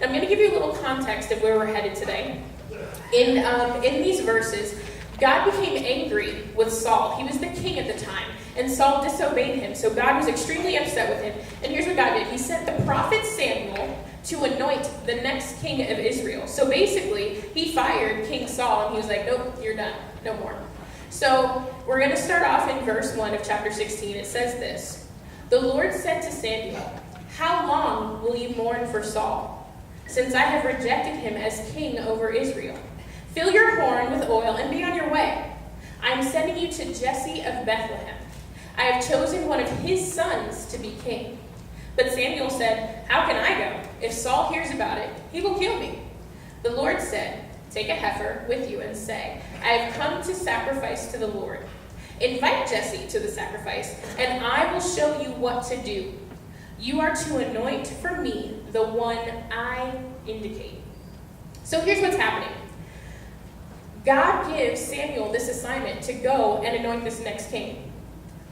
I'm going to give you a little context of where we're headed today. In these verses, God became angry with Saul. He was the king at the time, and Saul disobeyed him. So God was extremely upset with him. And here's what God did. He sent the prophet Samuel to anoint the next king of Israel. So basically, he fired King Saul, and he was like, nope, you're done. No more. So we're going to start off in verse 1 of chapter 16. It says this: The Lord said to Samuel, "How long will you mourn for Saul, since I have rejected him as king over Israel? Fill your horn with oil and be on your way. I am sending you to Jesse of Bethlehem. I have chosen one of his sons to be king." But Samuel said, "How can I go? If Saul hears about it, he will kill me." The Lord said, "Take a heifer with you and say, 'I have come to sacrifice to the Lord.' Invite Jesse to the sacrifice, and I will show you what to do. You are to anoint for me the one I indicate." So here's what's happening. God gives Samuel this assignment to go and anoint this next king.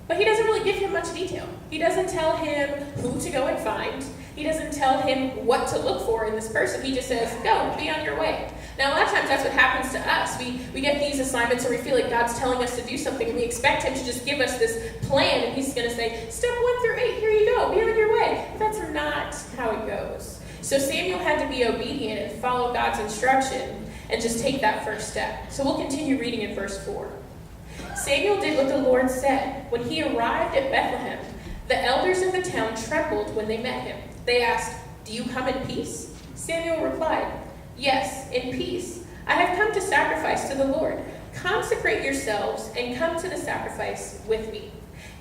But he doesn't really give him much detail. He doesn't tell him who to go and find. He doesn't tell him what to look for in this person. He just says, go, be on your way. Now, a lot of times that's what happens to us. We get these assignments where we feel like God's telling us to do something, and we expect him to just give us this plan, and he's going to say, step 1 through 8, here you go, be on your way. But that's not how it goes. So Samuel had to be obedient and follow God's instruction and just take that first step. So we'll continue reading in verse 4. Samuel did what the Lord said. When he arrived at Bethlehem, the elders of the town trembled when they met him. They asked, "Do you come in peace?" Samuel replied, "Yes, in peace. I have come to sacrifice to the Lord. Consecrate yourselves and come to the sacrifice with me."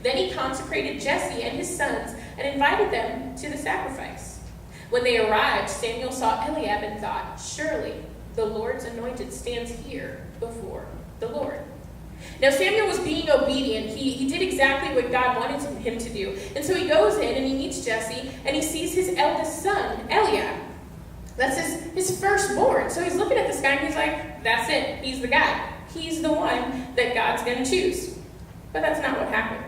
Then he consecrated Jesse and his sons and invited them to the sacrifice. When they arrived, Samuel saw Eliab and thought, "Surely the Lord's anointed stands here before the Lord." Now Samuel was being obedient. He did exactly what God wanted him to do. And so he goes in and he meets Jesse, and he sees his eldest son, Eliab. That's his firstborn. So he's looking at this guy and he's like, that's it. He's the guy. He's the one that God's going to choose. But that's not what happened.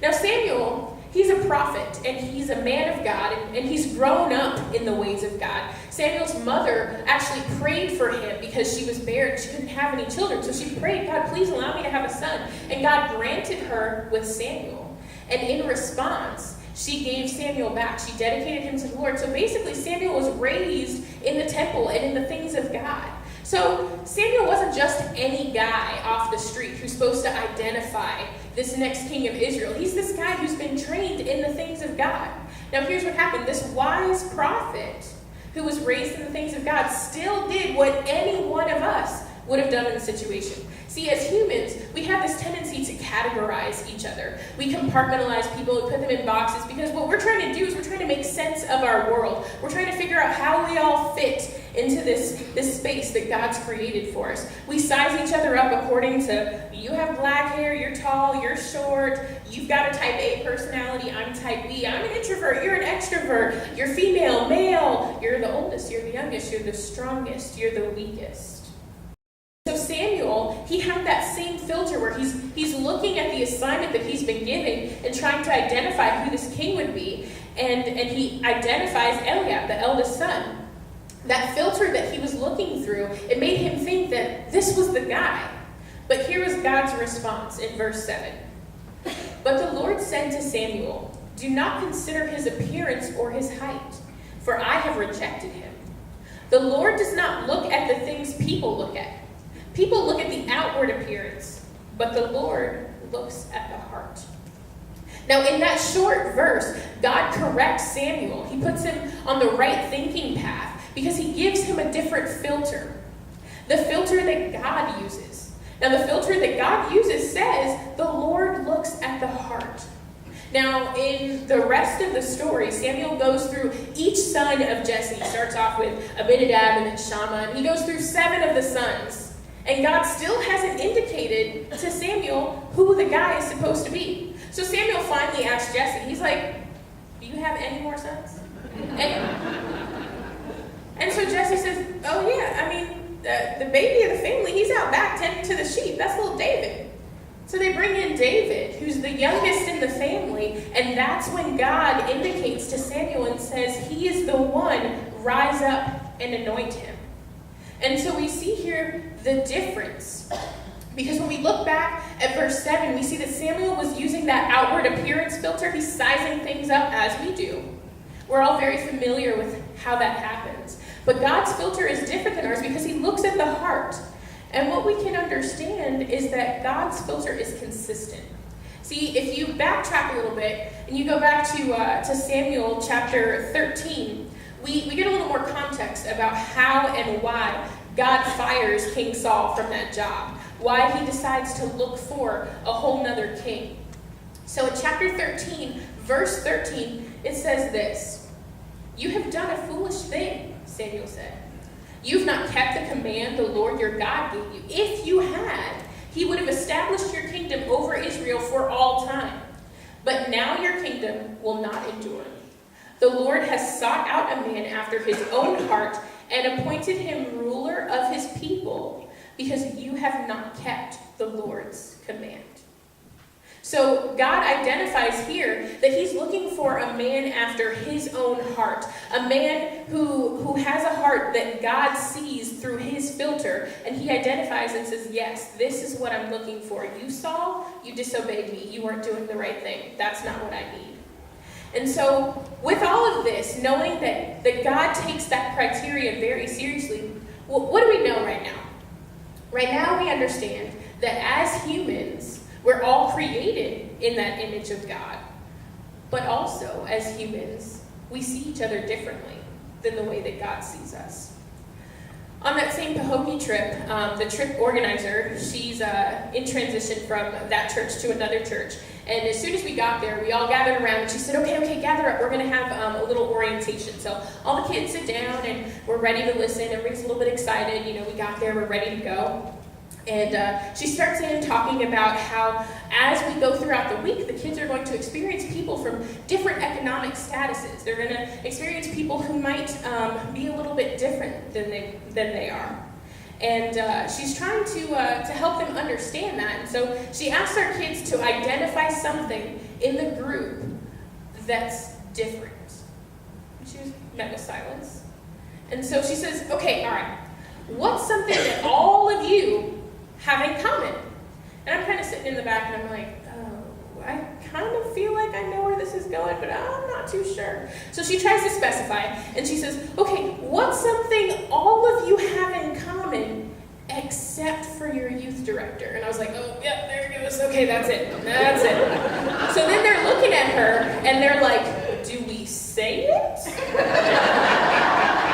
Now Samuel, he's a prophet, and he's a man of God, and he's grown up in the ways of God. Samuel's mother actually prayed for him because she was barren. She couldn't have any children. So she prayed, "God, please allow me to have a son." And God granted her with Samuel. And in response, she gave Samuel back. She dedicated him to the Lord. So basically, Samuel was raised in the temple and in the things of God. So Samuel wasn't just any guy off the street who's supposed to identify this next king of Israel. He's this guy who's been trained in the things of God. Now here's what happened. This wise prophet who was raised in the things of God still did what any one of us would have done in the situation. See, as humans, we have this tendency to categorize each other. We compartmentalize people and put them in boxes because what we're trying to do is we're trying to make sense of our world. We're trying to figure out how we all fit into this space that God's created for us. We size each other up according to, you have black hair, you're tall, you're short, you've got a type A personality, I'm type B, I'm an introvert, you're an extrovert, you're female, male, you're the oldest, you're the youngest, you're the strongest, you're the weakest. So Samuel, he had that same filter where he's looking at the assignment that he's been given and trying to identify who this king would be, and he identifies Eliab, the eldest son. That filter that he was looking through, it made him think that this was the guy. But here was God's response in verse 7. But the Lord said to Samuel, "Do not consider his appearance or his height, for I have rejected him. The Lord does not look at the things people look at. People look at the outward appearance, but the Lord looks at the heart." Now, in that short verse, God corrects Samuel. He puts him on the right thinking path because he gives him a different filter. The filter that God uses. Now, the filter that God uses says the Lord looks at the heart. Now, in the rest of the story, Samuel goes through each son of Jesse. He starts off with Abinadab and then Shammah, and he goes through 7 of the sons. And God still hasn't indicated to Samuel who the guy is supposed to be. So Samuel finally asks Jesse, he's like, "Do you have any more sons?" And so Jesse says, "Oh yeah, I mean, the baby of the family, he's out back tending to the sheep. That's little David." So they bring in David, who's the youngest in the family, and that's when God indicates to Samuel and says he is the one rise up and anoint him. And so we see here the difference. Because when we look back at verse 7, we see that Samuel was using that outward appearance filter. He's sizing things up as we do. We're all very familiar with how that happens. But God's filter is different than ours because he looks at the heart. And what we can understand is that God's filter is consistent. See, if you backtrack a little bit and you go back to Samuel chapter 13, we get a little more context about how and why God fires King Saul from that job. Why he decides to look for a whole nother king. So in chapter 13, verse 13, it says this: "You have done a foolish thing," Samuel said. "You've not kept the command the Lord your God gave you. If you had, he would have established your kingdom over Israel for all time. But now your kingdom will not endure. The Lord has sought out a man after his own heart and appointed him ruler of his people, because you have not kept the Lord's command." So God identifies here that he's looking for a man after his own heart, a man who has a heart that God sees through his filter, and he identifies and says, yes, this is what I'm looking for. You, Saul, you disobeyed me. You weren't doing the right thing. That's not what I need. And so with all of this, knowing that God takes that criteria very seriously, well, what do we know right now? Right now we understand that as humans, we're all created in that image of God. But also, as humans, we see each other differently than the way that God sees us. On that same Pahokee trip, the trip organizer, she's in transition from that church to another church. And as soon as we got there, we all gathered around, and she said, okay, gather up. We're going to have a little orientation. So all the kids sit down, and we're ready to listen. Everybody's a little bit excited. You know, we got there, we're ready to go. And she starts in talking about how as we go throughout the week, the kids are going to experience people from different economic statuses. They're going to experience people who might be a little bit different than they are. And she's trying to help them understand that. And so she asks our kids to identify something in the group that's different. And she was met with silence. And so she says, okay, all right, what's something that all of you have in common? And I'm kind of sitting in the back and I'm like, oh, I kind of feel like I know where this is going, but I'm not too sure. So she tries to specify, and she says, okay, what's something all of you have in common except for your youth director? And I was like, oh, yeah, there it goes. Okay, that's it. So then they're looking at her and they're like, do we say it?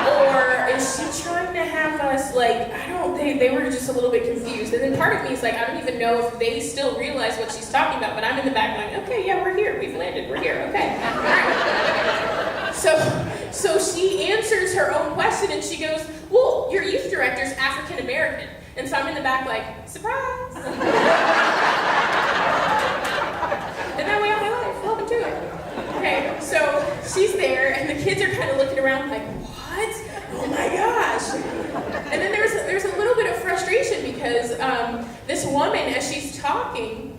Or is she trying to have us, like, they were just a little bit confused. And then part of me is like, I don't even know if they still realize what she's talking about, but I'm in the back like, okay, yeah, we're here. We've landed. We're here. Okay. All right. So she answers her own question, and she goes, well, your youth director's African American. And so I'm in the back like, surprise. And then we all my life. Welcome to it. Okay, so she's there, and the kids are kind of looking around like, what? Oh my gosh. And then there's a little bit of frustration because this woman, as she's talking,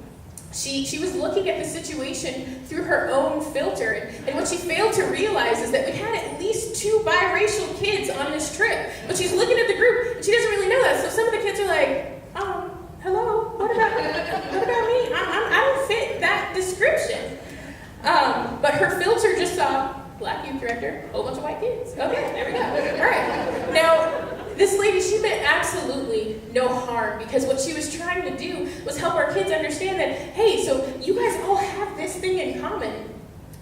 she was looking at the situation through her own filter. And what she failed to realize is that we had at least 2 biracial kids on this trip. But she's looking at the group, and she doesn't really know that. So some of the kids are like, hello, what about me? I don't fit that description. But her filter just saw black youth director, a whole bunch of white kids. Okay, there we go. All right. Now, this lady, she meant absolutely no harm, because what she was trying to do was help our kids understand that, hey, so you guys all have this thing in common,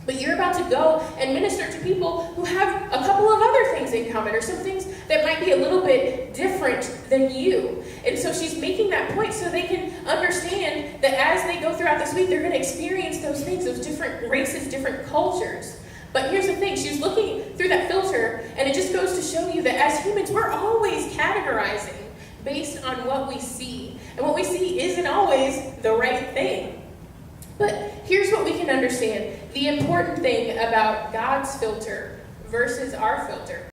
but you're about to go and minister to people who have a couple of other things in common, or some things that might be a little bit different than you. And so she's making that point so they can understand that as they go throughout this week, they're going to experience those things, those different races, different cultures. But here's the thing, she's looking through that filter, and it just goes to show you that as humans, we're always categorizing based on what we see. And what we see isn't always the right thing. But here's what we can understand. The important thing about God's filter versus our filter.